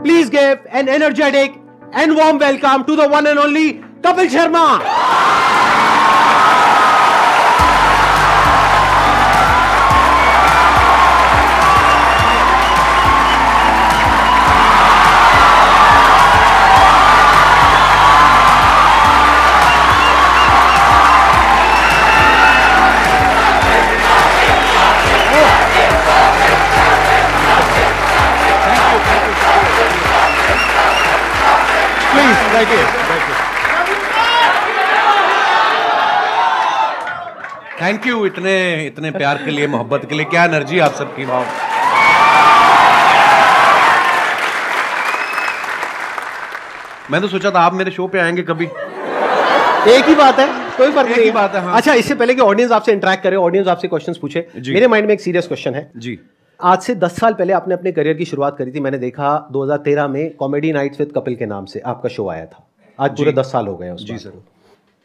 Please give an energetic and warm welcome to the one and only Kapil Sharma. Thank you. Thank you इतने प्यार के लिए, मोहब्बत के लिए। क्या एनर्जी आप सबकी, वाह। मैं तो सोचा था आप मेरे शो पे आएंगे कभी। एक ही बात है, कोई फर्क नहीं। एक ही बात है, हाँ। अच्छा, इससे पहले कि ऑडियंस आपसे इंटरेक्ट करे, ऑडियंस आपसे क्वेश्चंस पूछे, मेरे माइंड में एक सीरियस क्वेश्चन है जी। आज से 10 साल पहले आपने अपने करियर की शुरुआत करी थी। मैंने देखा 2013 में कॉमेडी नाइट्स विद कपिल के नाम से आपका शो आया था। आज पूरे 10 साल हो गए हैं उस जी सर।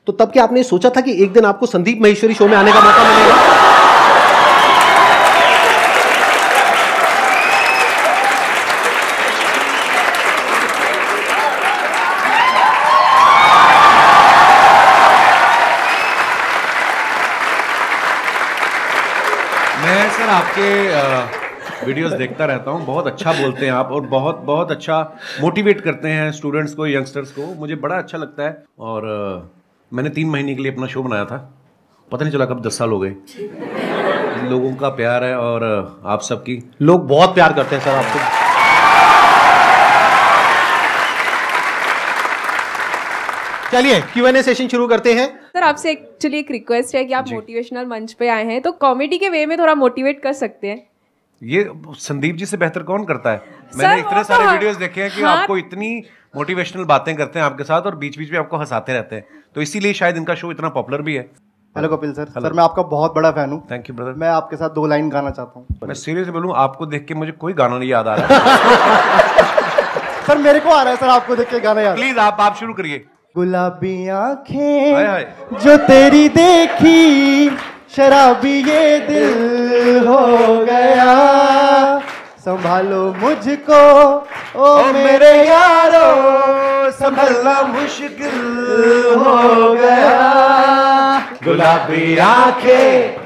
तो तब क्या आपने सोचा था कि एक दिन आपको संदीप महेश्वरी शो में आने का मौका मिलेगा? मैं सर आपके वीडियोस देखता रहता हूँ, बहुत अच्छा बोलते हैं आप और बहुत बहुत अच्छा मोटिवेट करते हैं स्टूडेंट्स को, यंगस्टर्स को। मुझे बड़ा अच्छा लगता है। और मैंने 3 महीने के लिए अपना शो बनाया था, पता नहीं चला कब 10 साल हो गए। लोगों का प्यार है और आप सबकी, लोग बहुत प्यार करते हैं सर आपको। चलिए Q&A सेशन शुरू करते हैं। सर आपसे एक्चुअली एक रिक्वेस्ट है कि आप मोटिवेशनल मंच पे आए हैं तो कॉमेडी के वे में थोड़ा मोटिवेट कर सकते हैं। ये संदीप जी से बेहतर कौन करता है? मैंने इतने सारे वीडियोस देखे हैं कि आपको इतनी मोटिवेशनल बातें करते हैं आपके साथ और बीच बीच में आपको हंसाते रहते हैं, तो इसीलिए शायद इनका शो इतना पॉपुलर भी है। Hello Kapil sir. सर मैं आपका बहुत बड़ा फैन हूँ। Thank you brother. मैं आपके साथ 2 लाइन गाना चाहता हूँ। मैं सीरियसली बोलूँ, आपको देख के मुझे कोई गाना नहीं याद आ रहा। सर मेरे को आ रहा है सर, आपको देख के गाना याद। प्लीज आप शुरू करिए। गुलाबी आंखें जो तेरी देखी, शराबी ये दिल हो गया, संभालो मुझको ओ मेरे यारो, संभलना मुश्किल हो गया। गुलाबी आंखें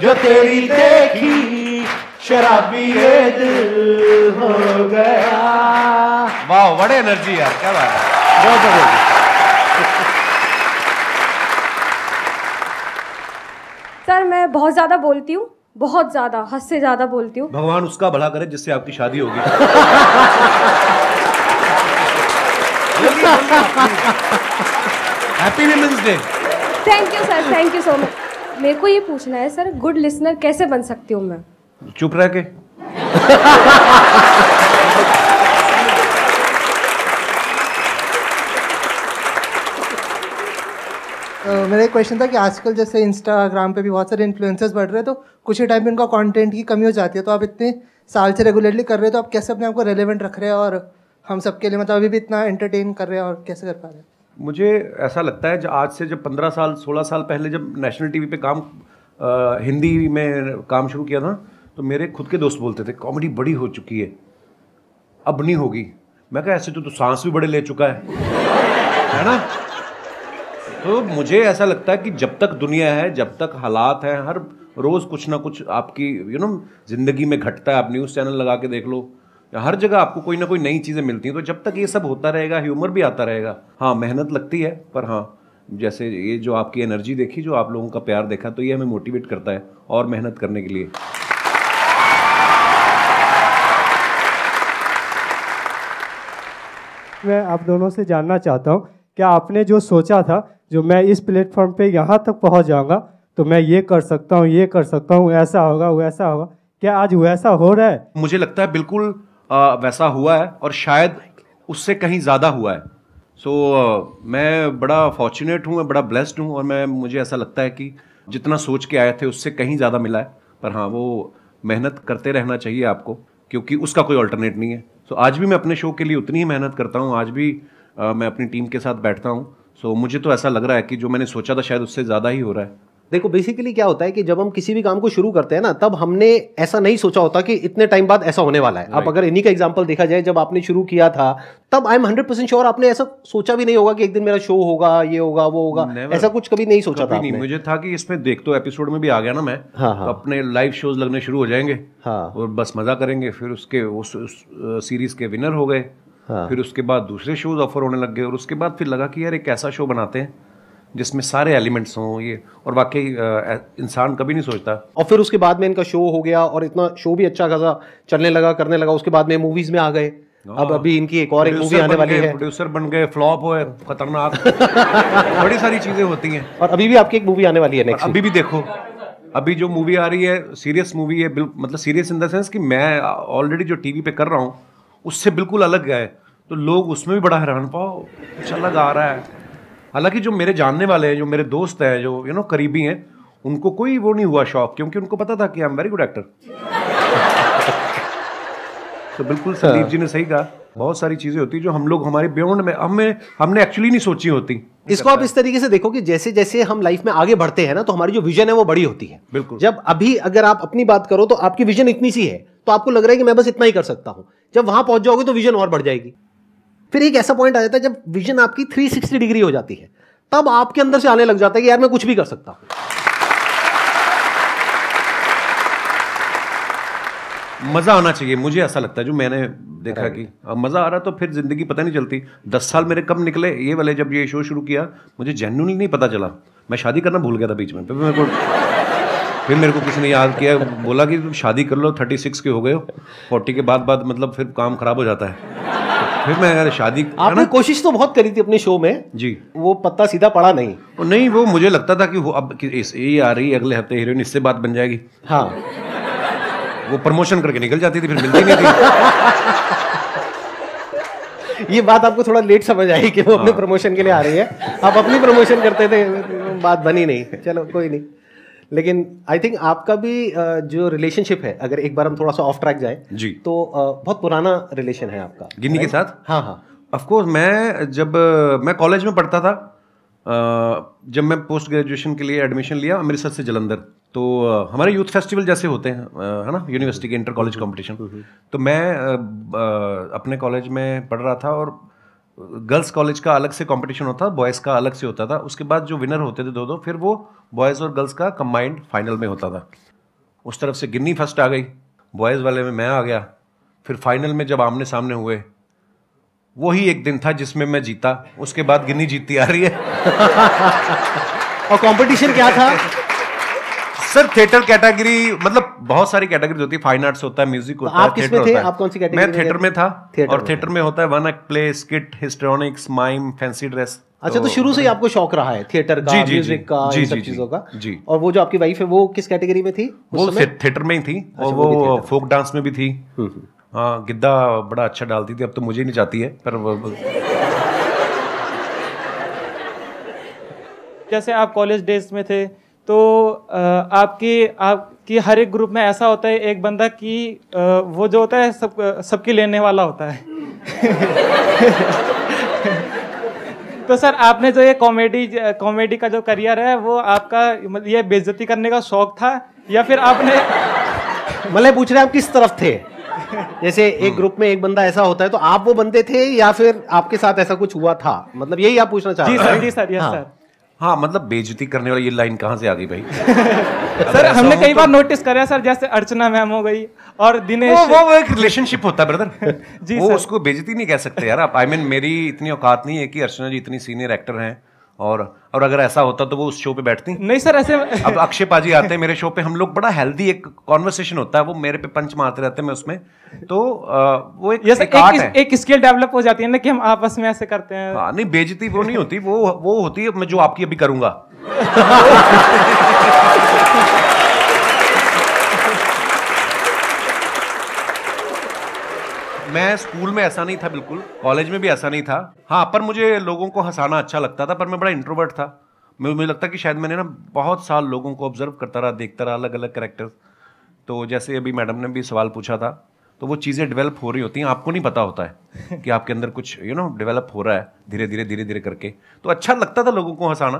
जो तेरी देखी, शराबी ये दिल हो गया। वाह, बड़े एनर्जी यार, क्या बात है। बहुत बढ़िया। सर मैं बहुत ज्यादा बोलती हूँ, बहुत ज्यादा, हद से ज्यादा बोलती हूँ। भगवान उसका भला करे जिससे आपकी शादी होगी। Happy women's day. Thank you sir, thank you so much. मेरे को ये पूछना है सर, गुड लिसनर कैसे बन सकती हूँ मैं? चुप रह के। मेरा एक क्वेश्चन था कि आजकल जैसे इंस्टाग्राम पे भी बहुत सारे इन्फ्लुएंसर्स बढ़ रहे हैं, तो कुछ ही टाइम में उनका कंटेंट की कमी हो जाती है, तो आप इतने साल से रेगुलरली कर रहे हो, तो आप कैसे अपने आप को रेलेवेंट रख रहे हैं और हम सबके लिए मतलब अभी भी इतना एंटरटेन कर रहे हैं, और कैसे कर पा रहे हैं? मुझे ऐसा लगता है आज से जब 15 साल 16 साल पहले जब नेशनल टीवी पे हिंदी में काम शुरू किया था, तो मेरे खुद के दोस्त बोलते थे कॉमेडी बड़ी हो चुकी है, अब नहीं होगी। मैं कहा ऐसे तो सांस भी बड़े ले चुका है ना। तो मुझे ऐसा लगता है कि जब तक दुनिया है, जब तक हालात हैं, हर रोज़ कुछ ना कुछ आपकी ज़िंदगी में घटता है। आप न्यूज़ चैनल लगा के देख लो, हर जगह आपको कोई ना कोई नई चीज़ें मिलती हैं। तो जब तक ये सब होता रहेगा, ह्यूमर भी आता रहेगा। हाँ, मेहनत लगती है, पर हाँ, जैसे ये जो आपकी एनर्जी देखी, जो आप लोगों का प्यार देखा, तो ये हमें मोटिवेट करता है और मेहनत करने के लिए। मैं आप दोनों से जानना चाहता हूँ, क्या आपने जो सोचा था, जो मैं इस प्लेटफॉर्म पे यहाँ तक पहुँच जाऊँगा तो मैं ये कर सकता हूँ, ये कर सकता हूँ, ऐसा होगा वैसा होगा, क्या आज वैसा हो रहा है? मुझे लगता है बिल्कुल वैसा हुआ है और शायद उससे कहीं ज़्यादा हुआ है। मैं बड़ा फॉर्चुनेट हूँ, मैं बड़ा ब्लेस्ड हूँ और मुझे ऐसा लगता है कि जितना सोच के आए थे उससे कहीं ज़्यादा मिला है। पर हाँ, वो मेहनत करते रहना चाहिए आपको, क्योंकि उसका कोई अल्टरनेट नहीं है। आज भी मैं अपने शो के लिए उतनी ही मेहनत करता हूँ, आज भी मैं अपनी टीम के साथ बैठता हूँ। मुझे तो ऐसा लग रहा है कि जो मैंने सोचा था शायद उससे ज़्यादा ही हो रहा है। देखो बेसिकली क्या होता है कि जब हम किसी भी काम को शुरू करते हैं ना, तब हमने ऐसा नहीं सोचा होता कि इतने टाइम बाद ऐसा होने वाला है। अब अगर इन्हीं का एग्जांपल देखा जाए, जब आपने शुरू किया था तब आई एम 100% श्योर आपने ऐसा सोचा भी नहीं होगा कि एक दिन मेरा शो होगा, ये होगा, वो होगा, ऐसा कुछ कभी नहीं सोचा था आपने? मुझे था कि इसमें देख तो एपिसोड में भी आ गया ना मैं, तो अपने लाइव शोज लगने शुरू हो जाएंगे और बस मजा करेंगे। फिर उसके उस सीरीज के विनर हो गए, फिर उसके बाद दूसरे शोज ऑफर होने लग गए, और उसके बाद फिर लगा कि यार एक ऐसा शो बनाते हैं जिसमें सारे एलिमेंट्स हों ये, और वाकई इंसान कभी नहीं सोचता। और फिर उसके बाद में इनका शो हो गया और इतना शो भी अच्छा खासा चलने लगा, करने लगा, उसके बाद में मूवीज में आ गए। अब अभी इनकी एक और एक मूवी आने वाली है, प्रोड्यूसर बन गए, फ्लॉप हुए, खतरनाक बड़ी सारी चीजें होती हैं। और अभी भी आपकी एक मूवी आने वाली है नेक्स्ट। अभी भी देखो, अभी जो मूवी आ रही है सीरियस मूवी है, मतलब सीरियस इन द सेंस कि मैं ऑलरेडी जो टीवी पे कर रहा हूँ उससे बिल्कुल अलग है, तो लोग उसमें भी बड़ा हैरान, पाओ कुछ अलग आ रहा है। हालांकि जो मेरे जानने वाले हैं, जो मेरे दोस्त हैं, जो करीबी हैं, उनको कोई वो नहीं हुआ शौक, क्योंकि उनको पता था कि I am very good actor. तो बिल्कुल संदीप जी ने सही कहा, बहुत सारी चीजें होती जो हम लोग हमारे बियॉन्ड में हमने एक्चुअली नहीं सोची होती। इसको आप इस तरीके से देखो कि जैसे जैसे हम लाइफ में आगे बढ़ते हैं ना, तो हमारी जो विजन है वो बड़ी होती है। बिल्कुल। जब अभी अगर आप अपनी बात करो तो आपकी विजन इतनी सी है, तो आपको लग रहा है कि मैं बस इतना ही कर सकता हूं। जब वहां पहुंच जाओगे तो विजन और बढ़ जाएगी। फिर एक ऐसा पॉइंट आ जाता है जब विजन आपकी 360 डिग्री हो जाती है, तब आपके अंदर से आने लग जाता है कि यार मैं कुछ भी कर सकता हूं। मजा आना चाहिए, मुझे ऐसा लगता है, जो मैंने देखा कि अब मजा आ रहा तो फिर जिंदगी पता नहीं चलती। 10 साल मेरे कब निकले ये वाले, जब ये शो शुरू किया मुझे जेन्युइनली नहीं पता चला। मैं शादी करना भूल गया था बीच में, फिर मेरे को किसी ने याद किया, बोला कि तुम शादी कर लो, 36 के हो गए हो, 40 के बाद मतलब फिर काम खराब हो जाता है। फिर मैं अगर शादी, आपने कोशिश तो बहुत करी थी अपने शो में जी, वो पत्ता सीधा पड़ा नहीं। नहीं, वो मुझे लगता था कि वो अब ये आ रही है अगले हफ्ते हीरोइन, इससे बात बन जाएगी। हाँ, वो प्रमोशन करके निकल जाती थी, फिर मिलती नहीं थी। ये बात आपको थोड़ा लेट समझ आई कि वो अपने प्रमोशन के लिए आ रही है, आप अपनी प्रमोशन करते थे, बात बनी नहीं। चलो कोई नहीं, लेकिन आई थिंक आपका भी जो रिलेशनशिप है, अगर एक बार हम थोड़ा सा ऑफ ट्रैक जाए जी, तो बहुत पुराना रिलेशन है आपका गिन्नी के साथ। हाँ हाँ, ऑफ कोर्स। मैं कॉलेज में पढ़ता था, जब मैं पोस्ट ग्रेजुएशन के लिए एडमिशन लिया अमृतसर से जलंधर, तो हमारे यूथ फेस्टिवल जैसे होते हैं, है ना, यूनिवर्सिटी के इंटर कॉलेज कॉम्पिटिशन। तो मैं अपने कॉलेज में पढ़ रहा था, और गर्ल्स कॉलेज का अलग से कंपटीशन होता था, बॉयज़ का अलग से होता था। उसके बाद जो विनर होते थे दो, फिर वो बॉयज़ और गर्ल्स का कंबाइंड फाइनल में होता था। उस तरफ से गिन्नी फर्स्ट आ गई, बॉयज़ वाले में मैं आ गया। फिर फाइनल में जब आमने सामने हुए, वही एक दिन था जिसमें मैं जीता, उसके बाद गिन्नी जीतती आ रही है। और कंपटीशन क्या था सर? थिएटर कैटेगरी, मतलब बहुत सारी कैटेगरी होती है, फाइन आर्ट्स होता है, म्यूजिक होता है, आप किसमें थे? आप कौन सी कैटेगरी? मैं थिएटर में था, और थिएटर में होता है one act play, skit, histrionics, mime, fancy dress. अच्छा, तो शुरू से ही आपको शौक रहा है थिएटर का, म्यूजिक का, इन सब चीजों का? जी। और वो जो आपकी वाइफ है वो किस कैटेगरी में थी? वो थिएटर में ही थी, और वो फोक डांस में भी थी। हाँ, गिद्दा बड़ा अच्छा डालती थी, अब तो मुझे नहीं चाहती है, पर जैसे आप कॉलेज डेज में थे, तो आपकी हर एक ग्रुप में ऐसा होता है एक बंदा कि वो जो होता है सबकी लेने वाला होता है। तो सर, आपने जो ये कॉमेडी का जो करियर है, वो आपका ये बेइज्जती करने का शौक था, या फिर आपने मतलब पूछ रहे हैं आप किस तरफ थे? जैसे एक ग्रुप में एक बंदा ऐसा होता है, तो आप वो बंदे थे, या फिर आपके साथ ऐसा कुछ हुआ था? मतलब यही आप पूछना चाह रहे हैं? जी सर, यस सर। हाँ, मतलब बेइज्जती करने वाली ये लाइन कहाँ से आ गई भाई? सर, हमने कई बार नोटिस करा सर, जैसे अर्चना मैम हो गई और दिनेश, वो एक रिलेशनशिप होता है ब्रदर। जी वो सर। उसको बेइज्जती नहीं कह सकते यार आप। मेरी इतनी औकात नहीं है कि अर्चना जी इतनी सीनियर एक्टर हैं, और अगर ऐसा होता तो वो उस शो पे बैठती नहीं सर, ऐसे अब अक्षय पाजी आते हैं मेरे शो पे, हम लोग बड़ा हेल्दी एक कॉन्वर्सेशन होता है, वो मेरे पे पंच मारते रहते हैं, मैं उसमें, तो वो एक आर्ट है, एक स्किल डेवलप हो जाती है ना कि हम आपस में ऐसे करते हैं। हाँ, नहीं, बेइज्जती वो नहीं होती, वो होती है मैं जो आपकी अभी करूंगा। मैं स्कूल में ऐसा नहीं था, बिल्कुल कॉलेज में भी ऐसा नहीं था। हाँ, पर मुझे लोगों को हंसाना अच्छा लगता था, पर मैं बड़ा इंट्रोवर्ट था। मुझे लगता कि शायद मैंने ना बहुत साल लोगों को ऑब्जर्व करता रहा, देखता रहा, अलग अलग कैरेक्टर्स। तो जैसे अभी मैडम ने भी सवाल पूछा था, तो वो चीज़ें डेवलप हो रही होती हैं, आपको नहीं पता होता है कि आपके अंदर कुछ डेवलप हो रहा है धीरे धीरे करके। तो अच्छा लगता था लोगों को हंसाना,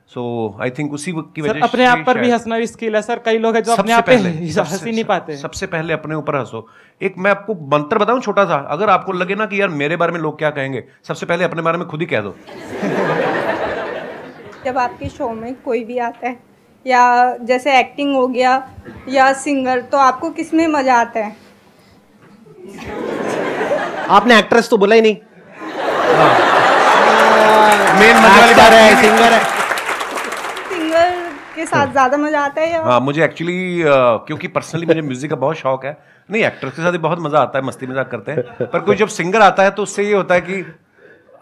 सो आई थिंक उसी की सर वजह अपने आप पर भी हंसना भी स्किल है सर, कई लोग हैं जो अपने आप पे हंस ही नहीं पाते। सबसे पहले अपने ऊपर हंसो। एक मैं आपको मंत्र बताऊं छोटा सा, अगर आपको लगे ना कि यार मेरे बारे में लोग क्या कहेंगे, सबसे पहले अपने बारे में खुद ही कह दो। जब आपके शो में कोई भी आता है या जैसे एक्टिंग हो गया या सिंगर, तो आपको किस में मजा आता है? आपने एक्ट्रेस तो बोला ही नहीं। मेन मजे वाली बात है सिंगर है। सिंगर के साथ ज्यादा मजा आता है या? हाँ, मुझे एक्चुअली क्योंकि पर्सनली मुझे म्यूजिक का बहुत शौक है, नहीं एक्टर्स के साथ भी बहुत मजा आता है, मस्ती मजाक करते हैं, पर कोई जब सिंगर आता है तो उससे ये होता है कि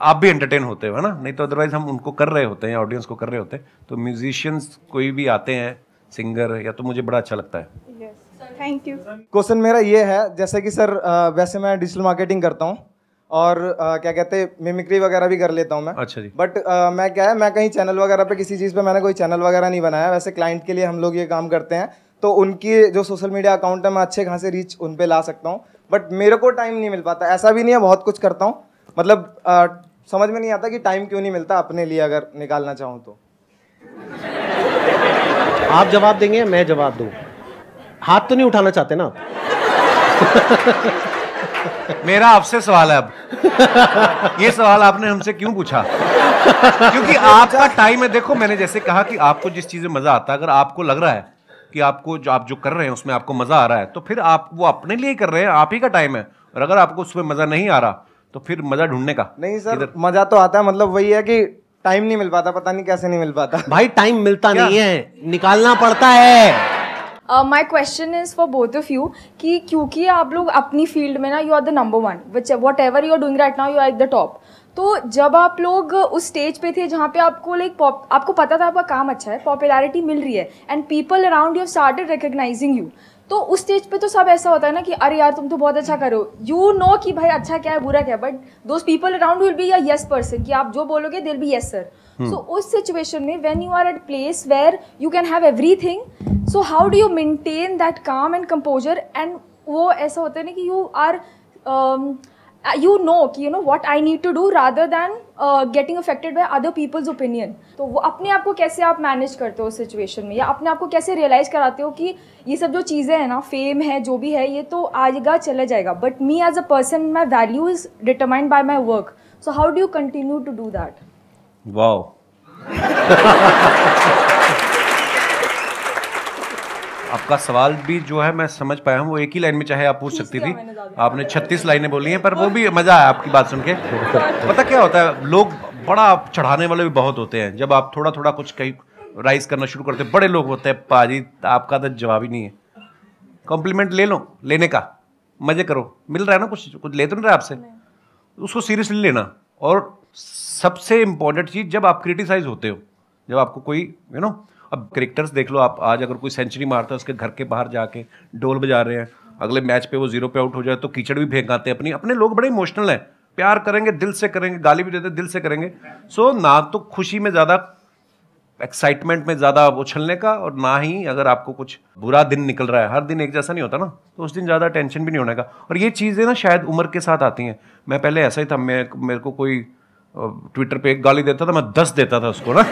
आप भी एंटरटेन होते हो, है ना, नहीं तो अदरवाइज हम उनको कर रहे होते हैं, ऑडियंस को कर रहे होते हैं। तो म्यूजिशियंस कोई भी आते हैं सिंगर या, तो मुझे बड़ा अच्छा लगता है। Thank you. क्वेश्चन मेरा ये है, जैसे कि सर वैसे मैं डिजिटल मार्केटिंग करता हूँ और क्या कहते हैं मिमिक्री वगैरह भी कर लेता हूँ मैं। अच्छा जी। बट मैं क्या है, मैं कहीं चैनल वगैरह पे किसी चीज़ पे मैंने कोई चैनल वगैरह नहीं बनाया। वैसे क्लाइंट के लिए हम लोग ये काम करते हैं, तो उनकी जो सोशल मीडिया अकाउंट है मैं अच्छे खासे रीच उन पे ला सकता हूँ, बट मेरे को टाइम नहीं मिल पाता। ऐसा भी नहीं है, बहुत कुछ करता हूँ, मतलब समझ में नहीं आता कि टाइम क्यों नहीं मिलता अपने लिए अगर निकालना चाहूँ तो। आप जवाब देंगे, मैं जवाब दूं? हाथ तो नहीं उठाना चाहते ना? मेरा आपसे सवाल है अब, ये सवाल आपने हमसे क्यों पूछा? क्योंकि आपका टाइम है। देखो, मैंने जैसे कहा कि आपको जिस चीज में मजा आता है, अगर आपको लग रहा है कि आपको जो आप जो कर रहे हैं उसमें आपको मजा आ रहा है, तो फिर आप वो अपने लिए कर रहे हैं, आप ही का टाइम है। और अगर आपको उसमें मजा नहीं आ रहा तो फिर मजा ढूंढने का। नहीं सर, मजा तो आता है, मतलब वही है कि टाइम नहीं मिल पाता, पता नहीं कैसे नहीं मिल पाता। भाई टाइम मिलता नहीं है, निकालना पड़ता है। My question is for both of you कि क्योंकि आप लोग अपनी फील्ड में ना, you are the number one, which whatever you are doing right now, you are at the top. तो जब आप लोग उस स्टेज पे थे जहाँ पे आपको आपको पता था आपका काम अच्छा है, पॉपुलैरिटी मिल रही है, and people around you started recognising you, तो उस स्टेज पे तो सब ऐसा होता है ना कि अरे यार तुम तो बहुत अच्छा करो, यू नो कि भाई अच्छा क्या है बुरा क्या है, but those people around will be a yes person, कि आप जो बोलोगे they will be yes sir. So उस सिचुएशन में when you are at place where you can have everything, so how do you maintain that calm and composure? And वो ऐसा होता है ना कि यू आर you know कि you know what I need to do rather than getting affected by other people's opinion। तो वो अपने आप को कैसे आप मैनेज करते हो उस सिचुएशन में, या अपने आप को कैसे रियलाइज कराते हो कि ये सब जो चीज़ें हैं ना, फेम है जो भी है, ये तो आएगा चला जाएगा, but me as a person my value is determined by my work, so how do you continue to do that? Wow. आपका सवाल भी जो है मैं समझ पाया हूँ, वो एक ही लाइन में चाहे आप पूछ सकती थी, आपने 36 लाइनें बोली हैं, पर वो भी मजा आया आपकी बात सुन के। पता क्या होता है, लोग बड़ा चढ़ाने वाले भी बहुत होते हैं, जब आप थोड़ा थोड़ा कुछ कहीं राइज करना शुरू करते हैं, बड़े लोग होते हैं, पाजी आपका तो जवाब ही नहीं है। कॉम्प्लीमेंट ले लो, लेने का मजे करो, मिल रहा है ना, कुछ कुछ ले तो नहीं रहा आपसे, उसको सीरियसली लेना। और सबसे इंपॉर्टेंट चीज, जब आप क्रिटिसाइज होते हो, जब आपको कोई यू नो, अब क्रिकेटर्स देख लो आप, आज अगर कोई सेंचुरी मारता है, उसके घर के बाहर जाके ढोल बजा रहे हैं, अगले मैच पे वो 0 पे आउट हो जाए तो कीचड़ भी फेंक आते हैं। अपने लोग बड़े इमोशनल हैं, प्यार करेंगे दिल से करेंगे, गाली भी देते दिल से करेंगे। सो ना तो खुशी में ज़्यादा, एक्साइटमेंट में ज़्यादा उछलने का, और ना ही अगर आपको कुछ बुरा दिन निकल रहा है, हर दिन एक जैसा नहीं होता ना, तो उस दिन ज़्यादा टेंशन भी नहीं होने का। और ये चीज़ें ना शायद उम्र के साथ आती हैं। मैं पहले ऐसा ही था, मेरे को कोई ट्विटर पे एक गाली देता था, मैं 10 देता था उसको ना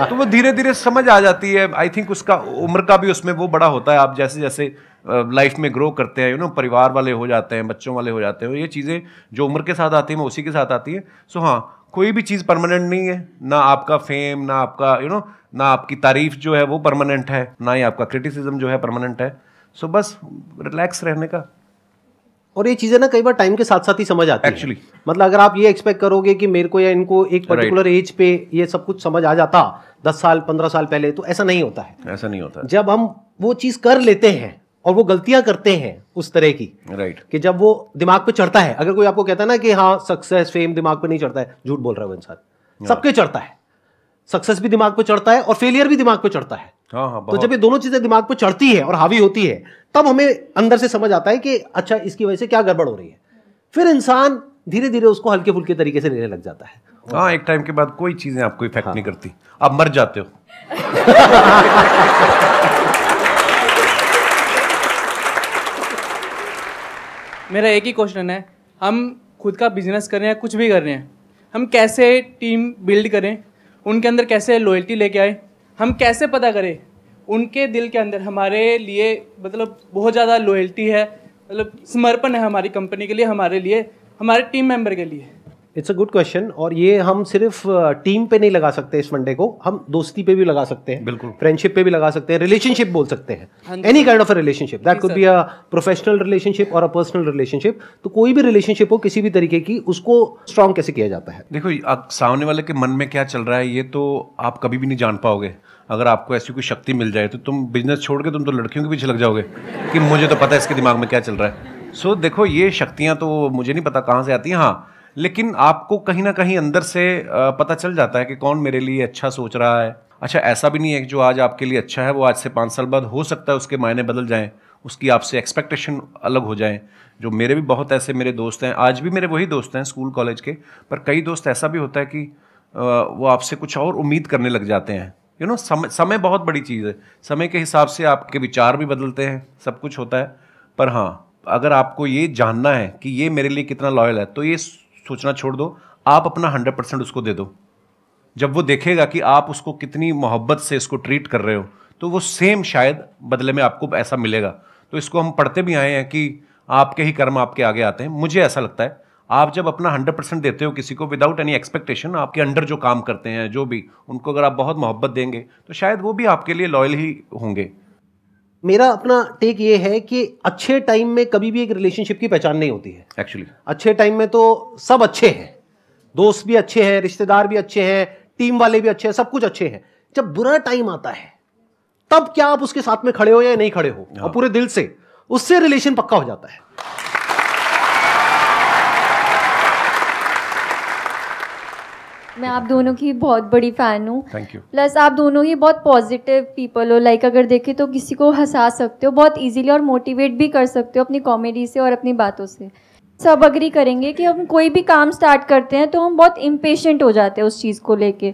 तो वो धीरे धीरे समझ आ जाती है। आई थिंक उसका उम्र का भी उसमें वो बड़ा होता है। आप जैसे जैसे लाइफ में ग्रो करते हैं, यू नो, परिवार वाले हो जाते हैं, बच्चों वाले हो जाते हैं, ये चीज़ें जो उम्र के साथ आती हैं वो उसी के साथ आती है। सो हाँ, कोई भी चीज़ परमानेंट नहीं है, ना आपका फेम, ना आपका यू नो, ना आपकी तारीफ जो है वो परमानेंट है, ना ही आपका क्रिटिसिज्म जो है परमानेंट है। सो बस रिलैक्स रहने का। और ये चीजें ना कई बार टाइम के साथ साथ ही समझ आती है एक्चुअली। मतलब अगर आप ये एक्सपेक्ट करोगे कि मेरे को या इनको एक पर्टिकुलर एज पे ये सब कुछ समझ आ जाता 10 साल 15 साल पहले, तो ऐसा नहीं होता है। ऐसा नहीं होता। जब हम वो चीज कर लेते हैं और वो गलतियां करते हैं उस तरह की, राइट, कि जब वो दिमाग पे चढ़ता है। अगर कोई आपको कहता है ना कि हाँ सक्सेस फेम दिमाग पे नहीं चढ़ता है, झूठ बोल रहा है वो इंसान। सबके चढ़ता है, सक्सेस भी दिमाग पे चढ़ता है और फेलियर भी दिमाग पे चढ़ता है। तो जब ये दोनों चीजें दिमाग पे चढ़ती है और हावी होती है, तब हमें अंदर से समझ आता है कि अच्छा इसकी वजह से क्या गड़बड़ हो रही है। फिर इंसान धीरे धीरे उसको हल्के फुल्के तरीके से लेने लग जाता है। हाँ, एक टाइम के बाद कोई चीजें आपको इफेक्ट नहीं करती, आप मर जाते हो। मेरा एक ही क्वेश्चन है, हम खुद का बिजनेस कर रहे हैं, कुछ भी कर रहे हैं, हम कैसे टीम बिल्ड करें उनके अंदर कैसे लॉयल्टी लेके आए, हम कैसे पता करें उनके दिल के अंदर हमारे लिए मतलब बहुत ज़्यादा लॉयल्टी है, मतलब समर्पण है हमारी कंपनी के लिए, हमारे लिए, हमारे टीम मेंबर के लिए। इट्स अ गुड क्वेश्चन, और ये हम सिर्फ टीम पे नहीं लगा सकते इस फंडे को, हम दोस्ती पे भी लगा सकते हैं, बिल्कुल, फ्रेंडशिप पे भी लगा सकते हैं, रिलेशनशिप बोल सकते हैं, any kind of a relationship, that could be a professional relationship और अ पर्सनल रिलेशनशिप। तो कोई भी रिलेशनशिप हो किसी भी तरीके की, उसको स्ट्रांग कैसे किया जाता है? देखो, आप सामने वाले के मन में क्या चल रहा है ये तो आप कभी भी नहीं जान पाओगे। अगर आपको ऐसी कोई शक्ति मिल जाए तो तुम बिजनेस छोड़ के तुम तो लड़कियों के पीछे लग जाओगे कि मुझे तो पता है इसके दिमाग में क्या चल रहा है। सो देखो, ये शक्तियाँ तो मुझे नहीं पता कहाँ से आती हैं, हाँ, लेकिन आपको कहीं ना कहीं अंदर से पता चल जाता है कि कौन मेरे लिए अच्छा सोच रहा है। अच्छा, ऐसा भी नहीं है कि जो आज आपके लिए अच्छा है वो आज से 5 साल बाद हो सकता है उसके मायने बदल जाएं, उसकी आपसे एक्सपेक्टेशन अलग हो जाएं। जो मेरे भी बहुत ऐसे मेरे दोस्त हैं, आज भी मेरे वही दोस्त हैं स्कूल कॉलेज के, पर कई दोस्त ऐसा भी होता है कि वो आपसे कुछ और उम्मीद करने लग जाते हैं। यू नो, समय बहुत बड़ी चीज़ है, समय के हिसाब से आपके विचार भी बदलते हैं, सब कुछ होता है। पर हाँ, अगर आपको ये जानना है कि ये मेरे लिए कितना लॉयल है तो ये सोचना छोड़ दो, आप अपना 100% उसको दे दो। जब वो देखेगा कि आप उसको कितनी मोहब्बत से इसको ट्रीट कर रहे हो तो वो सेम शायद बदले में आपको ऐसा मिलेगा। तो इसको हम पढ़ते भी आए हैं कि आपके ही कर्म आपके आगे आते हैं। मुझे ऐसा लगता है आप जब अपना 100% देते हो किसी को विदाउट एनी एक्सपेक्टेशन, आपके अंडर जो काम करते हैं जो भी, उनको अगर आप बहुत मोहब्बत देंगे तो शायद वो भी आपके लिए लॉयल ही होंगे। मेरा अपना टेक ये है कि अच्छे टाइम में कभी भी एक रिलेशनशिप की पहचान नहीं होती है। एक्चुअली अच्छे टाइम में तो सब अच्छे हैं, दोस्त भी अच्छे हैं, रिश्तेदार भी अच्छे हैं, टीम वाले भी अच्छे हैं, सब कुछ अच्छे हैं। जब बुरा टाइम आता है तब क्या आप उसके साथ में खड़े हो या नहीं खड़े हो, और पूरे दिल से, उससे रिलेशन पक्का हो जाता है। मैं आप दोनों की बहुत बड़ी फ़ैन हूँ। Thank you. प्लस आप दोनों ही बहुत पॉजिटिव पीपल हो, लाइक अगर देखें तो किसी को हंसा सकते हो बहुत इजीली और मोटिवेट भी कर सकते हो अपनी कॉमेडी से और अपनी बातों से। सब अग्री करेंगे कि हम कोई भी काम स्टार्ट करते हैं तो हम बहुत इम्पेशेंट हो जाते हैं उस चीज़ को लेके।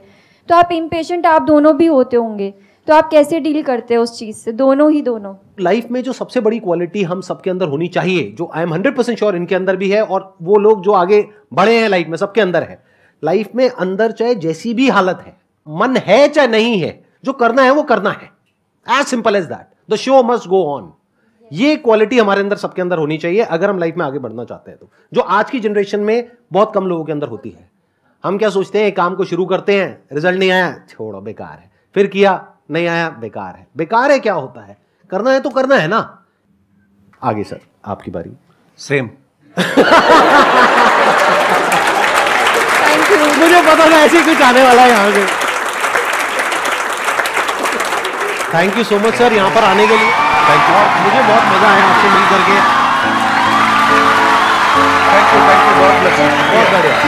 तो आप इम्पेशेंट आप दोनों भी होते होंगे, तो आप कैसे डील करते हैं उस चीज़ से, दोनों? लाइफ में जो सबसे बड़ी क्वालिटी हम सबके अंदर होनी चाहिए, जो आई एम 100% श्योर इनके अंदर भी है, और वो लोग जो आगे बढ़े हैं लाइफ में सबके अंदर है। लाइफ में अंदर चाहे जैसी भी हालत है, मन है चाहे नहीं है, जो करना है वो करना है, as simple as that. The show must go on. ये क्वालिटी हमारे अंदर सबके अंदर होनी चाहिए अगर हम लाइफ में आगे बढ़ना चाहते हैं, तो जो आज की जनरेशन में बहुत कम लोगों के अंदर होती है। हम क्या सोचते हैं, काम को शुरू करते हैं, रिजल्ट नहीं आया, छोड़ो बेकार है, फिर किया नहीं आया, बेकार है। बेकार है क्या होता है, करना है तो करना है ना। आगे सर, आपकी बारी। सेम। मुझे पता था ऐसे कुछ आने वाला है यहाँ से। Thank you so much sir यहाँ पर आने के लिए। Thank you. मुझे बहुत मजा आया आपसे मिल करके। थैंक यू, बहुत बढ़िया।